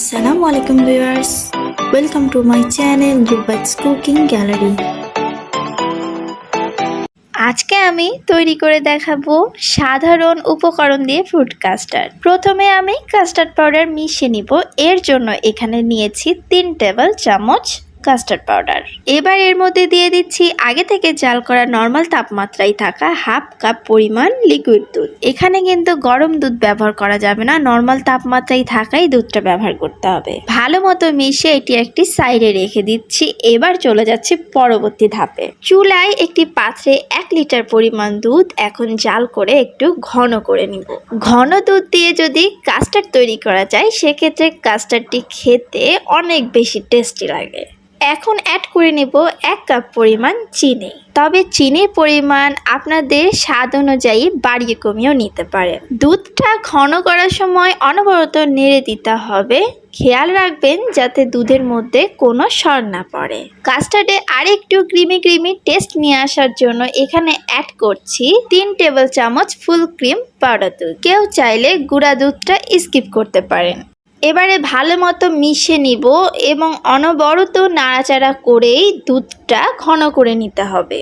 আসসালামু আলাইকুম viewers, welcome to my channel Rubaits cooking gallery. আজকে আমি তৈরি করে দেখাবো সাধারণ উপকরণ দিয়ে ফ্রুট কাস্টার্ড। প্রথমে আমি কাস্টার্ড পাউডার মিশিয়ে নিব। এর জন্য এখানে নিয়েছি 3 টেবিল চামচ কাস্টার্ড পাউডার। এবার এর মধ্যে দিয়ে দিচ্ছি আগে থেকে জাল করা নর্মাল তাপমাত্রায় থাকা হাফ কাপ পরিমাণ লিকুইড দুধ। এখানে কিন্তু গরম দুধ ব্যবহার করা যাবে না, নর্মাল তাপমাত্রায় থাকাই দুধটা ব্যবহার করতে হবে। ভালো মতো মিশিয়ে এটি একটি সাইডে রেখে দিচ্ছি। এবার চলে যাচ্ছে পরবর্তী ধাপে। চুলায় একটি পাত্রে 1 লিটার পরিমাণ দুধ এখন জাল করে একটু ঘন করে নিব। ঘন দুধ দিয়ে যদি কাস্টার্ড তৈরি করা যায় সেক্ষেত্রে কাস্টার্ডটি খেতে অনেক বেশি টেস্টি লাগে। এখন অ্যাড করে নেব 1 কাপ পরিমাণ চিনি। তবে চিনির পরিমাণ আপনাদের স্বাদ অনুযায়ী বাড়িয়ে কমিয়েও নিতে পারেন। দুধটা ঘন করার সময় অনবরত নেড়ে দিতে হবে। খেয়াল রাখবেন যাতে দুধের মধ্যে কোনো সর না পড়ে। কাস্টার্ডে আরেকটু ক্রিমি টেস্ট নিয়ে আসার জন্য এখানে অ্যাড করছি 3 টেবিল চামচ ফুল ক্রিম পাউডার দুধ। কেউ চাইলে গুঁড়া দুধটা স্কিপ করতে পারেন। এবারে ভালো মতো মিশিয়ে নিব এবং অনবরত নাড়াচাড়া করেই দুধটা ঘন করে নিতে হবে।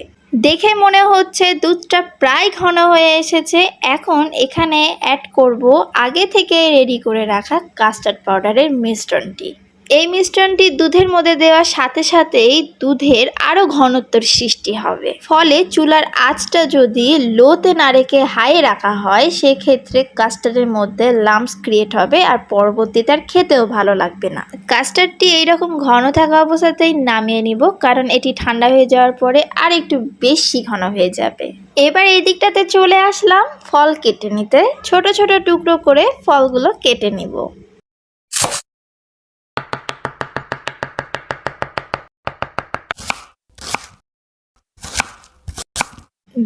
দেখে মনে হচ্ছে দুধটা প্রায় ঘন হয়ে এসেছে। এখন এখানে অ্যাড করব আগে থেকে রেডি করে রাখা কাস্টার্ড পাউডারের মিশ্রণটি। এই মিশ্রণটি দুধের মধ্যে দেওয়ার সাথে সাথেই দুধের আরও ঘনত্বর সৃষ্টি হবে। ফলে চুলার আঁচটা যদি লোতে না রেখে হাইয়ে রাখা হয় সেক্ষেত্রে কাস্টার্ডের মধ্যে লাম্পস ক্রিয়েট হবে আর পরবর্তীতে আর খেতেও ভালো লাগবে না। কাস্টার্ডটি এইরকম ঘন থাকা অবস্থাতেই নামিয়ে নিব, কারণ এটি ঠান্ডা হয়ে যাওয়ার পরে আর একটু বেশি ঘন হয়ে যাবে। এবার এই দিকটাতে চলে আসলাম ফল কেটে নিতে। ছোট ছোট টুকরো করে ফলগুলো কেটে নিব।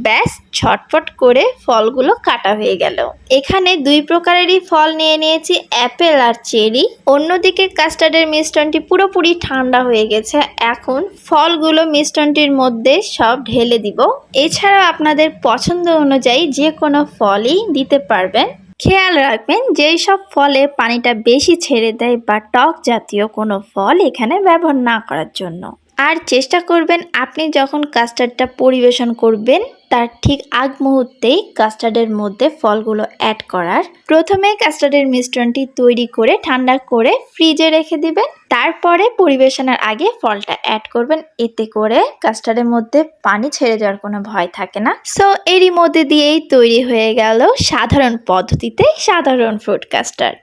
ব্যাস ছটফট করে ফলগুলো কাটা হয়ে গেল। এখানে 2 প্রকারেরই ফল নিয়ে নিয়েছি, অ্যাপেল আর চেরি। অন্যদিকে কাস্টার্ডের মিশ্রণটি পুরোপুরি ঠান্ডা হয়ে গেছে। এখন ফলগুলো মিশ্রণটির মধ্যে সব ঢেলে দিব। এছাড়াও আপনাদের পছন্দ অনুযায়ী যে কোনো ফলই দিতে পারবেন। খেয়াল রাখবেন যেই সব ফলে পানিটা বেশি ছেড়ে দেয় বা টক জাতীয় কোনো ফল এখানে ব্যবহার না করার জন্য। আর চেষ্টা করবেন আপনি যখন কাস্টার্ডটা পরিবেশন করবেন তার ঠিক আগ মুহূর্তেই কাস্টার্ডের মধ্যে ফলগুলো অ্যাড করার। প্রথমে কাস্টার্ডের মিশ্রণটি তৈরি করে ঠান্ডা করে ফ্রিজে রেখে দিবেন। তারপরে পরিবেশনের আগে ফলটা অ্যাড করবেন। এতে করে কাস্টার্ডের মধ্যে পানি ছেড়ে যাওয়ার কোনো ভয় থাকে না। সো এরই মধ্যে দিয়েই তৈরি হয়ে গেল সাধারণ পদ্ধতিতে সাধারণ ফ্রুট কাস্টার্ড।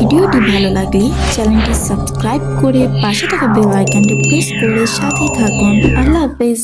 ভিডিওটি ভালো লাগলে চ্যানেলটি সাবস্ক্রাইব করে পাশে থাকা বেল আইকনটি প্রেস করে সাথেই থাকুন। আল্লাহ হাফেজ।